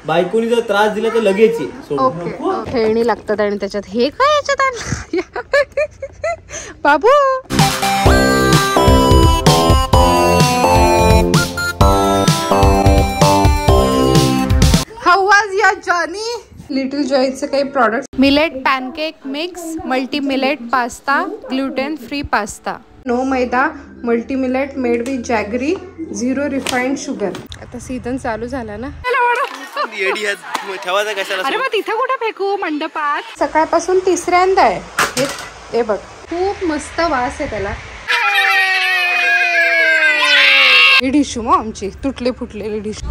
बायकोनी जर त्रास दिला तर लगेच ओके खेळणी लागतात आणि त्याच्यात हे काय याच्यात बाबू how was your journey? Little जॉयचे काही product millet pancake mix multi millet pasta gluten free pasta no maida multi millet made with jaggery 0 refined sugar. आता सीझन चालू झाला ना. अरे मग तिथे कुठे फेकू मंडपात? सकाळपासून तिसऱ्यांदा आहे हे बघ. खूप मस्त वास आहे त्याला. ही डिशू मग आमची तुटले फुटलेली डिशू.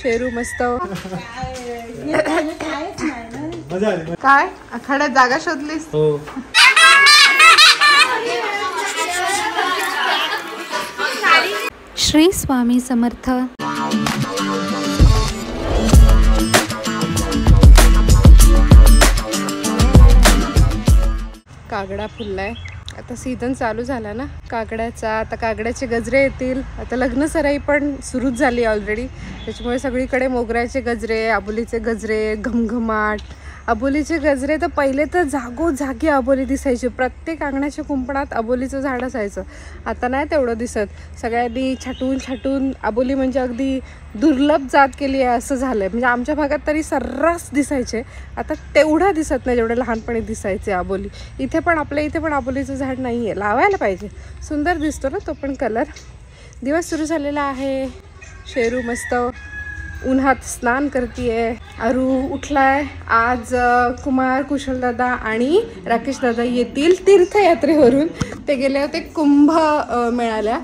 शेरू मस्त काय आखाड्यात जागा शोधलीस? श्री स्वामी समर्थ. कागडा फुललाय. आता सीझन चालू झाला ना काकड्याचा. आता काकड्याचे गजरे येतील. आता लग्न सराई पण सुरूच झाली ऑलरेडी. त्याच्यामुळे सगळीकडे मोगऱ्याचे गजरे अबोलीचे गजरे घमघमाट. अबोलीचे गजरे तर पहिले तर जागोजागी अबोली दिसायची. प्रत्येक अंगणाच्या कुंपणात अबोलीचं झाड असायचं. आता नाही तेवढं दिसत. सगळ्यांनी छाटून अबोली म्हणजे अगदी दुर्लभ जात केली आहे असं झालं आहे. म्हणजे आमच्या भागात तरी सर्रास दिसायचे. आता तेवढा दिसत नाही जेवढे लहानपणी दिसायचे अबोली. इथे पण आपल्या इथे पण अबोलीचं झाड नाही आहे. लावायला पाहिजे. सुंदर दिसतो ना तो पण कलर. दिवस सुरू झालेला आहे. शेरू मस्त उन्हात स्नान करतीये. अरू उठलाय. आज कुमार कुशलदादा आणि राकेश दादा येतील तीर्थयात्रेवरून. ते गेले होते कुंभ मेळ्याला.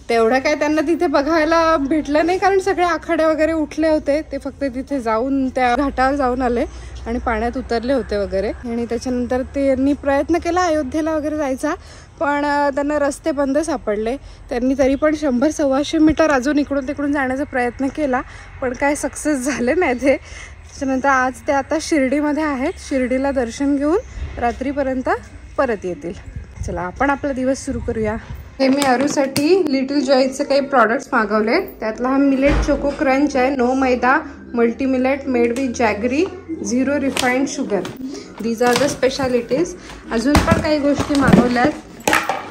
तेवढं काय त्यांना तिथे बघायला भेटलं नाही कारण सगळे आखाडे वगैरे उठले होते. ते फक्त तिथे जाऊन त्या घाटावर जाऊन आले आणि पाण्यात उतरले होते वगैरे. आणि त्याच्यानंतर त्यांनी प्रयत्न केला अयोध्येला वगैरे जायचा पण त्यांना रस्ते बंद सापडले. त्यांनी तरी पण 100-125 मीटर अजून इकडून तिकडून जाण्याचा प्रयत्न केला पण काय सक्सेस झाले नाही ते. त्याच्यानंतर आज ते आता शिर्डीमध्ये आहेत. शिर्डीला दर्शन घेऊन रात्रीपर्यंत परत येतील. चला आपण आपला दिवस सुरू करूया. हे मी अरूसाठी लिटिल जॉयचे काही प्रॉडक्ट्स मागवले. त्यातला हा मिलेट चोको क्रंच आहे. No maida multi millet made with jaggery 0 refined sugar. These are the specialities. अजून पण काही गोष्टी मागवल्यात.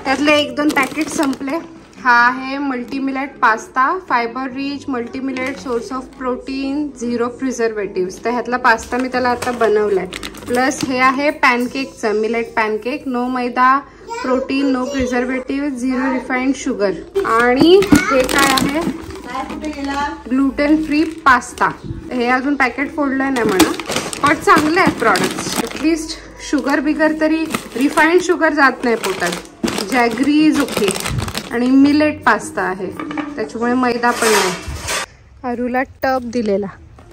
त्यातले 1-2 पॅकेट संपले. हा आहे multi millet pasta fibre rich multi millet source of protein 0 preservatives. तर ह्यातला पास्ता मी त्याला आता बनवलाय. प्लस हे आहे पॅनकेकचं millet pancake no maida protein no preservative 0 refined sugar. आणि हे काय आहे ग्लुटेन फ्री पास्ता. हे अजून पॅकेट फोडलं नाही म्हणा पण चांगले आहेत प्रॉडक्ट्स. ॲटलिस्ट शुगर बिगर तरी रिफाइंड शुगर जात नाही पोटात. जॅगरी ओके आणि मिलेट पास्ता आहे त्याच्यामुळे मैदा पण नाही. अरूला टब दिलेला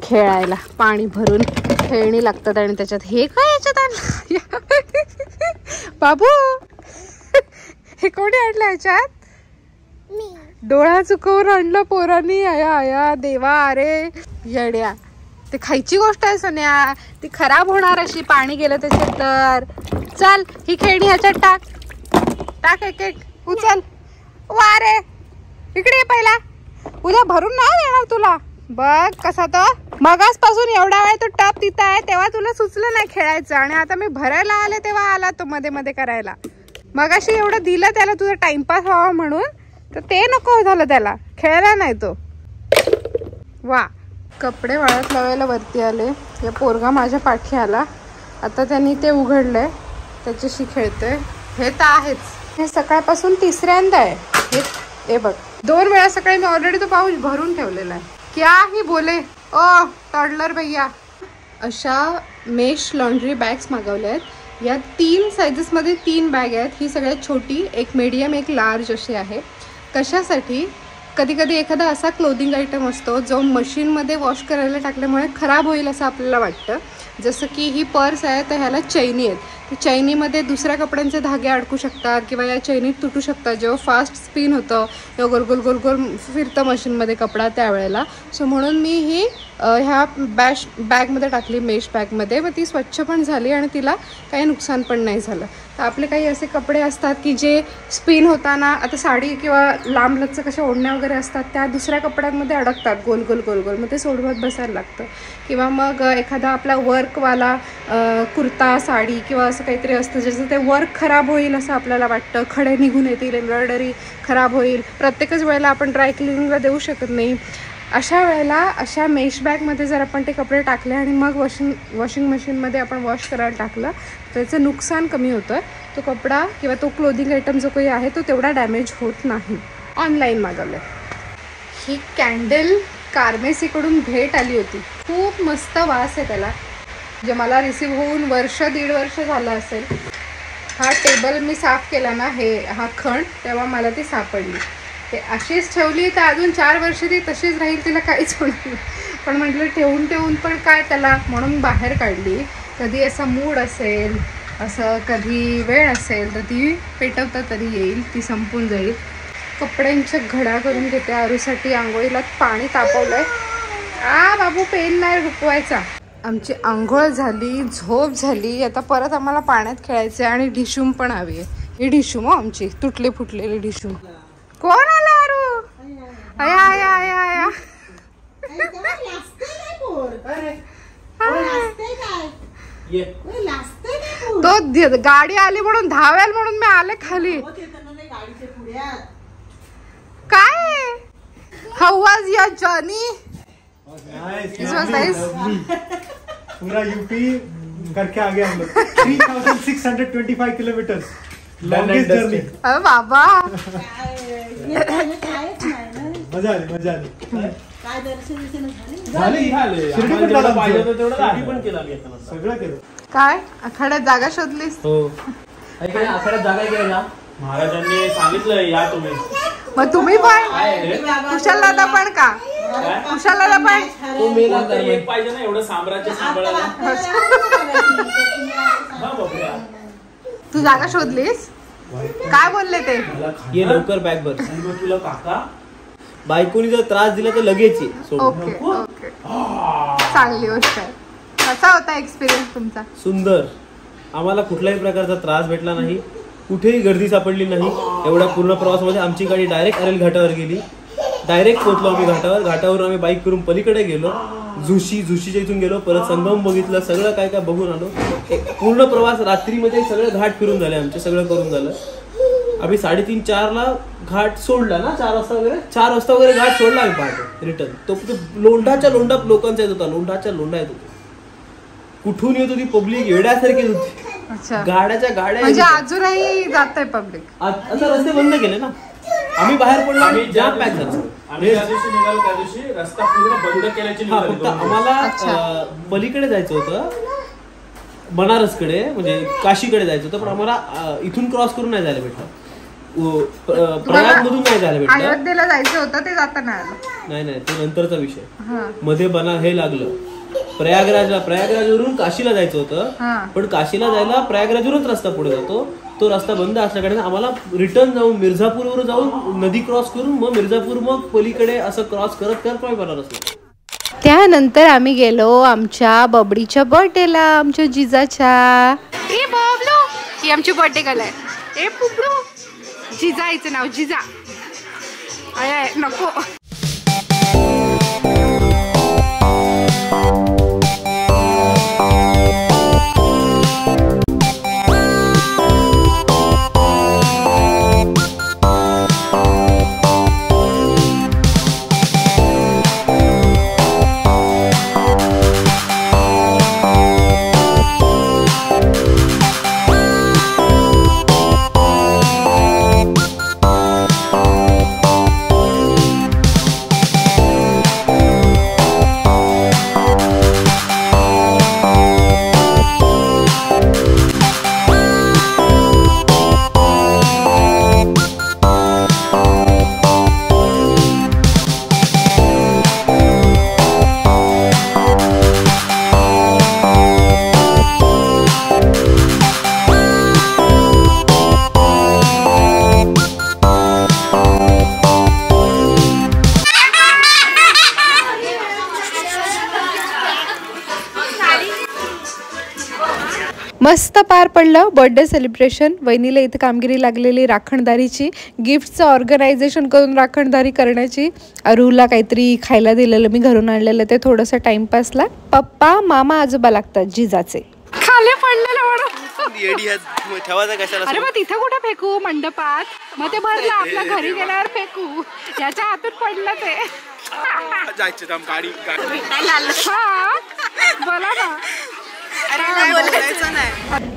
खेळायला पाणी भरून. खेळणी लागतात आणि त्याच्यात हे काय याच्यात बाबू हे कोणी आणलं याच्यात? डोळा चुकवून आणलं पोरांनी. आया आया देवा. अरे येड्या ते खायची गोष्ट आहे सोन्या. ती खराब होणार अशी पाणी गेलं त्याच्यात तर. चल ही खेळणी ह्याच्यात टाक टाक एक उचल. वा रे इकडे ये पहिला. उद्या भरून नाही देणार तुला. बघ कसा तो मगासपासून एवढा वेळ तो टप तिथं आहे तेव्हा तुला सुचलं नाही खेळायचं आणि आता मी भरायला आले तेव्हा आला तो मध्ये मध्ये करायला. मगाशी एवढं दिलं त्याला तुझा टाइमपास व्हावा म्हणून तर ते नको झालं त्याला. खेळायला नाही तो. वा कपडे वाळत लावायला वरती आले. या पोरगा माझ्या पाठी आला. आता त्यांनी ते उघडलंय त्याच्याशी खेळतोय. हे तर आहेच. हे सकाळपासून तिसऱ्यांदा आहे हे बघ. 2 वेळा सकाळी मी ऑलरेडी तो पाऊच भरून ठेवलेला आहे. क्या ही बोले ओ टॉडलर भैया. अशा मेश लॉन्ड्री बॅग्स मागवल्या आहेत. या 3 साइजेसमध्ये 3 बॅग आहेत. ही सगळ्यात छोटी एक मीडियम एक लार्ज अशी आहे. कशासाठी? कधी कधी एखादा असा क्लोदिंग आयटम असतो जो मशीनमध्ये वॉश करायला टाकल्यामुळे खराब होईल असं आपल्याला वाटतं. जसं की ही पर्स आहे तर ह्याला चैनी आहेत. चैनीमध्ये दुसऱ्या कपड्यांचे धागे अडकू शकतात किंवा या चैनीत तुटू शकतात जेव्हा फास्ट स्पिन होतं तेव्हा गोल गोल गोल गोल फिरतं मशीनमध्ये कपडा त्यावेळेला. सो म्हणून मी ही ह्या बॅगमध्ये टाकली, मेश बॅगमध्ये. मग ती स्वच्छ पण झाली आणि तिला काही नुकसान पण नाही झालं. तर आपले काही असे कपडे असतात की जे स्पिन होताना, आता साडी किंवा लांब लचक अशा ओढण्या वगैरे असतात त्या दुसऱ्या कपड्यांमध्ये अडकतात गोल गोल गोल गोल, मग ते सोडवत बसायला लागतं. किंवा मग एखादा आपला वर्कवाला कुर्ता साडी किंवा असं काहीतरी असतं ज्याचं ते वर्क खराब होईल असं आपल्याला वाटतं, खडे निघून येतील, एम्ब्रॉयडरी खराब होईल, प्रत्येकच वेळेला आपण ड्राय क्लिनिंगला देऊ शकत नाही. अशा वेळेला अशा मेश बॅगमध्ये जर आपण ते कपडे टाकले आणि मग वॉशिंग मशीनमध्ये आपण वॉश करायला टाकलं त्याचं नुकसान कमी होतं. तो कपडा किंवा तो क्लोदिंग आयटम जो काही आहे तो तेवढा डॅमेज होत नाही. ऑनलाईन मागवलं. ही कॅन्डल कार्मेसीकडून भेट आली होती. खूप मस्त वास आहे त्याला. जे मला रिसीव्ह होऊन 1-1.5 वर्ष झालं असेल. हा टेबल मी साफ केला ना, हा खण, तेव्हा मला ती सापडली. ते अशीच ठेवली तर अजून 4 वर्ष ती तशीच राहील, तिला काहीच होणार नाही. पण म्हटलं ठेवून पण काय त्याला, म्हणून बाहेर काढली. कधी असा मूड असेल, असं कधी वेळ असेल तर ती पेटवता तरी येईल, ती संपून जाईल. कपड्यांच्या घड्या करून घेते आरूसाठी. आंघोळीला पाणी तापवलंय. बाबू पेन नाही रुकवायचा. आमची आंघोळ झाली, झोप झाली. आता परत आम्हाला पाण्यात खेळायचं आहे आणि ढिशूम पण हवी आहे. ही ढिशूम हो आमची, तुटले फुटलेली ढिशूम. कोण आला आरू? आया आया आया आया. तो गाडी आली म्हणून धावेल म्हणून मी आले खाली. काय? How was your journey? This was nice. पूरा यूपी करके आ गए हम लोग. 3625 किलोमीटर लॉन्गेस्ट जर्नी. अरे बाबा मजा आली. काय दर्शन झाली. शिर्डी पण झालं, पाहिजे होतं तेवढं शिर्डी पण केलं आम्ही आता. सगळं केलं. काय आखाड्यात जागा शोधलीस? हो, आखाड्यात जागा केल्या. महाराजांनी सांगितलं या तुम्ही. मग तुम्ही पण कुशल दादा पण का? कुशल दादा पण तो मेला तर एक पाहिजे ना एवढं साम्राज्य सांभाळायला. तू जागा शोधलीस? काय बोलले ते? ये लवकर बॅग भर. तुला काका बायकोनी जर त्रास दिला तर लगेच ये. ओके ओके, चांगली गोष्ट आहे. कसा होता एक्सपिरियन्स तुमचा? सुंदर. आम्हाला कुठल्याही प्रकारचा त्रास भेटला नाही, कुठेही गर्दी सापडली नाही. एवढ्या पूर्ण प्रवासामध्ये आमची गाडी डायरेक्ट अरेल घाटावर गेली. डायरेक्ट पोहोचलो आम्ही घाटावरून आम्ही बाईक करून पलीकडे गेलो. झुशीच्या इथून गेलो, परत संगम बघितलं, सगळं काय काय बघून आलो. पूर्ण प्रवास रात्रीमध्ये सगळं घाट फिरून झाले आमचे, सगळं करून झालं. आम्ही 3:30-4ला घाट सोडला ना, 4 वाजता वगैरे घाट सोडला आम्ही पहाटे रिटर्न. तो लोंढाच्या लोंढा लोकांचा येत होता, लोंढा येत होता. कुठून येत होती पब्लिक, येड्यासारखी होती. गाड्या म्हणजे अजूनही जात आहे पब्लिक. आता रस्ते बंद केले ना, आम्ही बाहेर पडलो. आम्ही ज्या पॅक झालो, आम्ही ज्या दिवशी निघालो त्या दिवशी रस्ता पूर्ण बंद केल्याची. फक्त आम्हाला पलीकडे जायचं होतं, बनारसकडे म्हणजे काशीकडे जायचं होतं. पण आम्हाला इथून क्रॉस करून नाही जायला भेटलं, प्रयाग मधून नाही जायला भेटलं. अयोध्येला जायचं होतं ते जाता नाही, तो नंतरचा विषय. मध्ये हे लागलं प्रयागराजवरून काशीला जायचं होतं. पण काशीला जायला प्रयागराजवरूनच रस्ता पुढे जातो. तो रस्ता बंद असल्याकडे आम्हाला रिटर्न जाऊन मिर्झापूरवर जाऊन नदी क्रॉस करून मग मिर्झापूर, मग पलीकडे असं क्रॉस करत बनारस. त्यानंतर आम्ही गेलो आमच्या बबडीच्या बर्थडेला, आमच्या जिजाच्या. ए बबलू, ही आमची बर्थडे गर्ल आहे. ए पुबडू, जिजा हिचं नाव जिजा. अय नको. वाजता पार पडलं बर्थडे सेलिब्रेशन. वहिनीला इथे कामगिरी लागलेली राखणदारीची, गिफ्टचं ऑर्गनायझेशन करून राखणदारी करण्याची. अरूला काहीतरी खायला दिलेलं मी घरून आणलेलं ते थोडंसं टाइमपासला. पप्पा मामा आजोबा लागतात जिजाचे. खाली पडलेलं अरे मग तिथं कुठे फेकू मंडपात, मग ते भरलं आपल्या घरी गेल्यावर फेकू. याच्या हातून पडलं ते. बोला ना.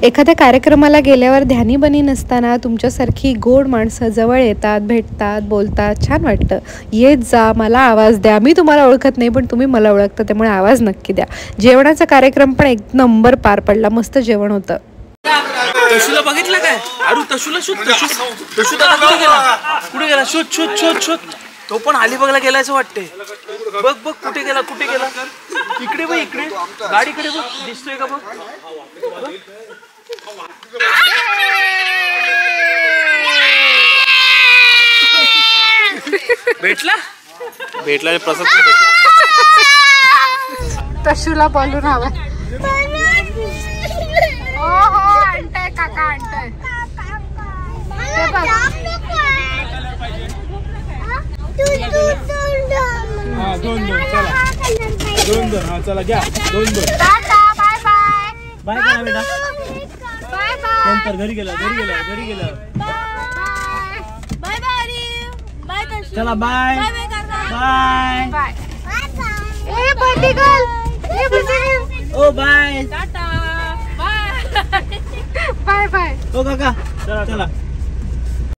एखाद्या कार्यक्रमाला गेल्यावर ध्यानी बनी नसताना तुमच्यासारखी गोड माणसं जवळ येतात, भेटतात, बोलतात, छान वाटतं. येत जा, मला आवाज द्या. मी तुम्हाला ओळखत नाही पण तुम्ही मला ओळखता, त्यामुळे आवाज नक्की द्या. जेवणाचा कार्यक्रम पण एक नंबर पार पडला, मस्त जेवण होतं. तशूला बघितलं काय? अरू तशूला शोध. तशू दादा कुठे गेला? शोध. तो पण अलिबागला गेला असं वाटतंय. बघ कुठे गेला. इकडे बघ, इकडे गाडीकडे बघ, दिसतोय का बघ. भेटला प्रसाद भेटला. तशूला बोलून हवा. हो आणताय काका, आणताय. दोन चला घ्या. दोन बाय करा बेटा. नंतर घरी गेला. चला बाय. ओ बाय. बाय. ओ काका चला.